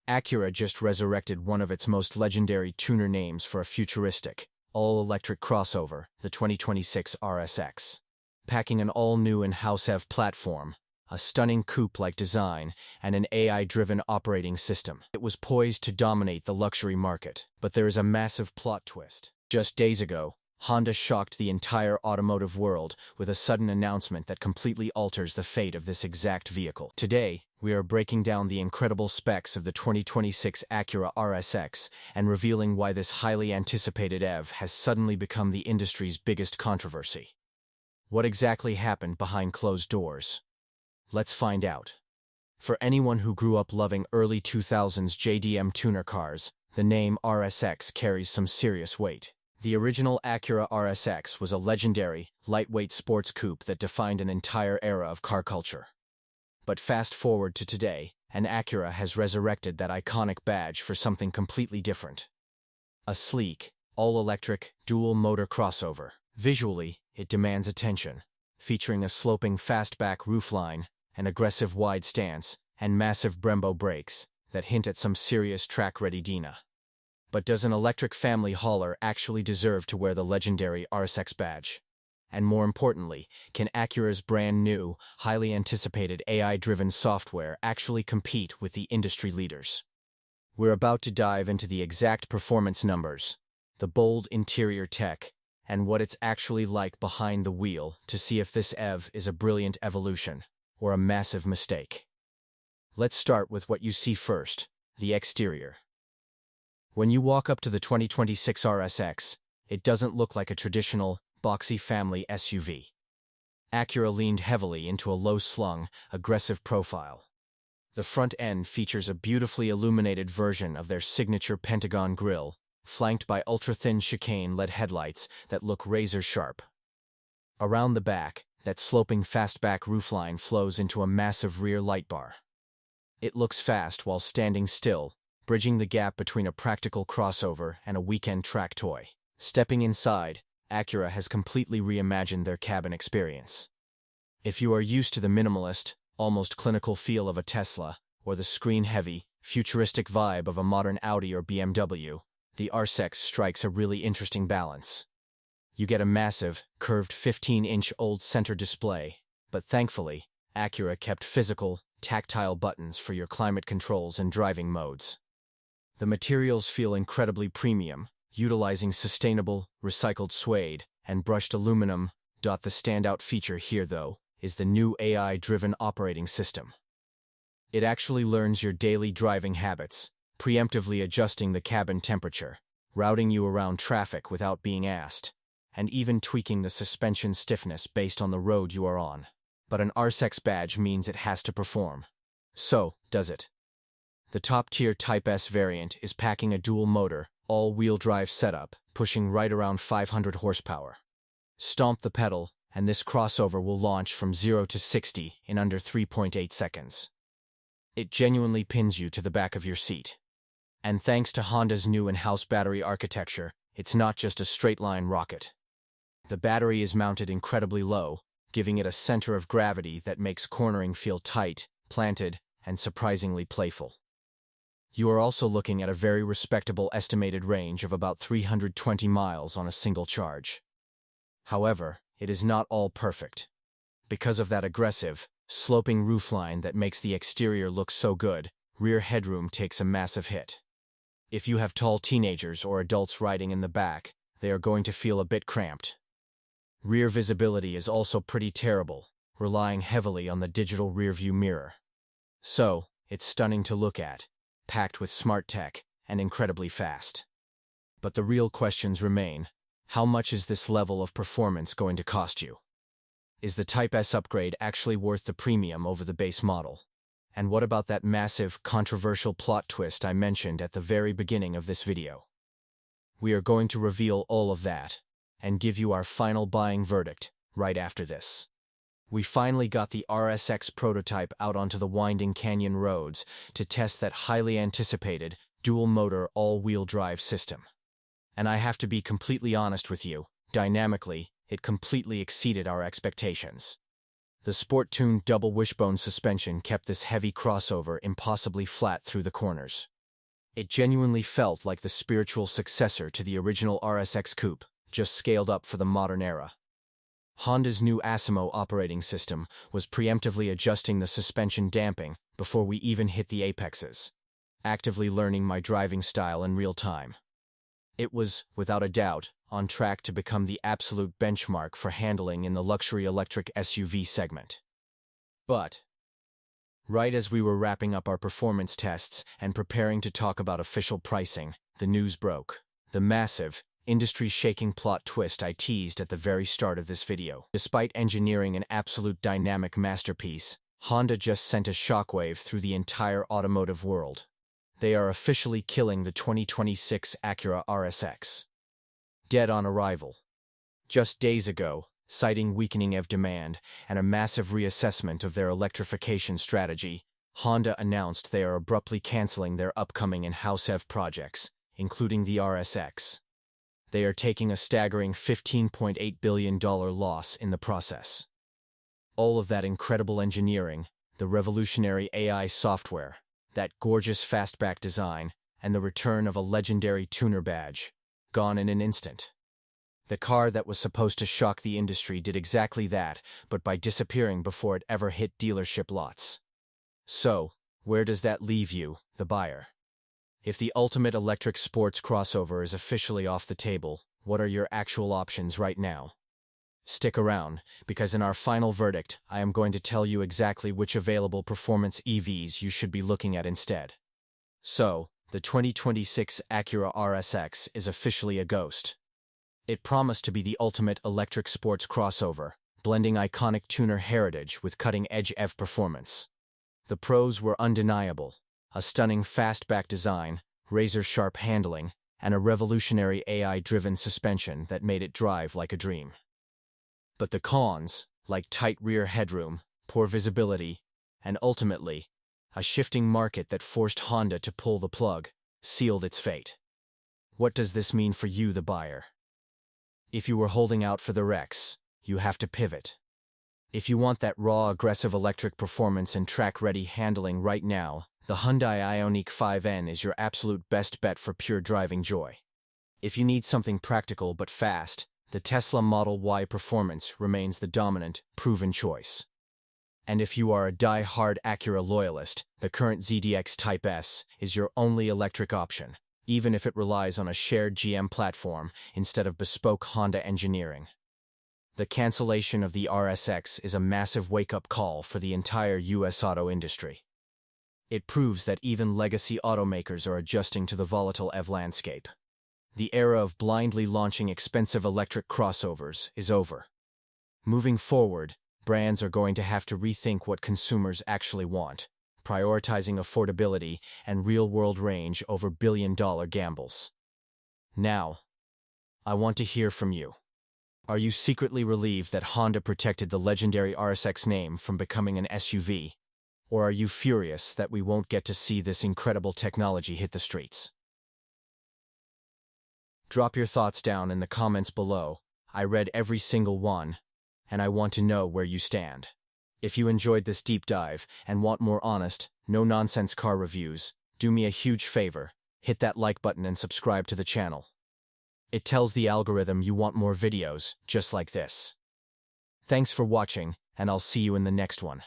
Acura just resurrected one of its most legendary tuner names for a futuristic, all-electric crossover, the 2026 RSX. Packing an all-new in-house EV platform, a stunning coupe-like design, and an AI-driven operating system, it was poised to dominate the luxury market. But there is a massive plot twist. Just days ago, Honda shocked the entire automotive world with a sudden announcement that completely alters the fate of this exact vehicle. Today, we are breaking down the incredible specs of the 2026 Acura RSX and revealing why this highly anticipated EV has suddenly become the industry's biggest controversy. What exactly happened behind closed doors? Let's find out. For anyone who grew up loving early 2000s JDM tuner cars, the name RSX carries some serious weight. The original Acura RSX was a legendary, lightweight sports coupe that defined an entire era of car culture. But fast forward to today, and Acura has resurrected that iconic badge for something completely different. A sleek, all-electric, dual-motor crossover. Visually, it demands attention, featuring a sloping fastback roofline, an aggressive wide stance, and massive Brembo brakes that hint at some serious track-ready Dina. But does an electric family hauler actually deserve to wear the legendary RSX badge? And more importantly, can Acura's brand new, highly anticipated AI-driven software actually compete with the industry leaders? We're about to dive into the exact performance numbers, the bold interior tech, and what it's actually like behind the wheel to see if this EV is a brilliant evolution or a massive mistake. Let's start with what you see first, the exterior. When you walk up to the 2026 RSX, it doesn't look like a traditional, boxy family SUV. Acura leaned heavily into a low-slung, aggressive profile. The front end features a beautifully illuminated version of their signature Pentagon grille, flanked by ultra-thin chicane LED headlights that look razor-sharp. Around the back, that sloping fastback roofline flows into a massive rear light bar. It looks fast while standing still, bridging the gap between a practical crossover and a weekend track toy. Stepping inside, Acura has completely reimagined their cabin experience. If you are used to the minimalist, almost clinical feel of a Tesla, or the screen-heavy, futuristic vibe of a modern Audi or BMW, the RSX strikes a really interesting balance. You get a massive, curved 15-inch old center display, but thankfully, Acura kept physical, tactile buttons for your climate controls and driving modes. The materials feel incredibly premium, utilizing sustainable, recycled suede and brushed aluminum. The standout feature here, though, is the new AI-driven operating system. It actually learns your daily driving habits, preemptively adjusting the cabin temperature, routing you around traffic without being asked, and even tweaking the suspension stiffness based on the road you are on. But an RSX badge means it has to perform. So, does it? The top-tier Type S variant is packing a dual-motor, all-wheel drive setup, pushing right around 500 horsepower. Stomp the pedal, and this crossover will launch from 0 to 60 in under 3.8 seconds. It genuinely pins you to the back of your seat. And thanks to Honda's new in-house battery architecture, it's not just a straight-line rocket. The battery is mounted incredibly low, giving it a center of gravity that makes cornering feel tight, planted, and surprisingly playful. You are also looking at a very respectable estimated range of about 320 miles on a single charge. However, it is not all perfect. Because of that aggressive, sloping roofline that makes the exterior look so good, rear headroom takes a massive hit. If you have tall teenagers or adults riding in the back, they are going to feel a bit cramped. Rear visibility is also pretty terrible, relying heavily on the digital rearview mirror. So, it's stunning to look at, packed with smart tech, and incredibly fast. But the real questions remain: how much is this level of performance going to cost you? Is the Type S upgrade actually worth the premium over the base model? And what about that massive, controversial plot twist I mentioned at the very beginning of this video? We are going to reveal all of that, and give you our final buying verdict right after this. We finally got the RSX prototype out onto the winding canyon roads to test that highly anticipated, dual-motor, all-wheel drive system. And I have to be completely honest with you, dynamically, it completely exceeded our expectations. The sport-tuned double wishbone suspension kept this heavy crossover impossibly flat through the corners. It genuinely felt like the spiritual successor to the original RSX coupe, just scaled up for the modern era. Honda's new Asimo operating system was preemptively adjusting the suspension damping before we even hit the apexes, actively learning my driving style in real time. It was, without a doubt, on track to become the absolute benchmark for handling in the luxury electric SUV segment. But right as we were wrapping up our performance tests and preparing to talk about official pricing, the news broke. The massive, industry-shaking plot twist I teased at the very start of this video. Despite engineering an absolute dynamic masterpiece, Honda just sent a shockwave through the entire automotive world. They are officially killing the 2026 Acura RSX. Dead on arrival. Just days ago, citing weakening EV demand and a massive reassessment of their electrification strategy, Honda announced they are abruptly canceling their upcoming in-house EV projects, including the RSX. They are taking a staggering $15.8 billion loss in the process. All of that incredible engineering, the revolutionary AI software, that gorgeous fastback design, and the return of a legendary tuner badge, gone in an instant. The car that was supposed to shock the industry did exactly that, but by disappearing before it ever hit dealership lots. So, where does that leave you, the buyer? If the ultimate electric sports crossover is officially off the table, what are your actual options right now? Stick around, because in our final verdict, I am going to tell you exactly which available performance EVs you should be looking at instead. So, the 2026 Acura RSX is officially a ghost. It promised to be the ultimate electric sports crossover, blending iconic tuner heritage with cutting-edge EV performance. The pros were undeniable: a stunning fastback design, razor-sharp handling, and a revolutionary AI-driven suspension that made it drive like a dream. But the cons, like tight rear headroom, poor visibility, and ultimately, a shifting market that forced Honda to pull the plug, sealed its fate. What does this mean for you, the buyer? If you were holding out for the Rex, you have to pivot. If you want that raw, aggressive electric performance and track-ready handling right now, the Hyundai Ioniq 5N is your absolute best bet for pure driving joy. If you need something practical but fast, the Tesla Model Y Performance remains the dominant, proven choice. And if you are a die-hard Acura loyalist, the current ZDX Type S is your only electric option, even if it relies on a shared GM platform instead of bespoke Honda engineering. The cancellation of the RSX is a massive wake-up call for the entire US auto industry. It proves that even legacy automakers are adjusting to the volatile EV landscape. The era of blindly launching expensive electric crossovers is over. Moving forward, brands are going to have to rethink what consumers actually want, prioritizing affordability and real-world range over billion-dollar gambles. Now, I want to hear from you. Are you secretly relieved that Honda protected the legendary RSX name from becoming an SUV? Or are you furious that we won't get to see this incredible technology hit the streets? Drop your thoughts down in the comments below. I read every single one, and I want to know where you stand. If you enjoyed this deep dive and want more honest, no-nonsense car reviews, do me a huge favor, hit that like button and subscribe to the channel. It tells the algorithm you want more videos just like this. Thanks for watching, and I'll see you in the next one.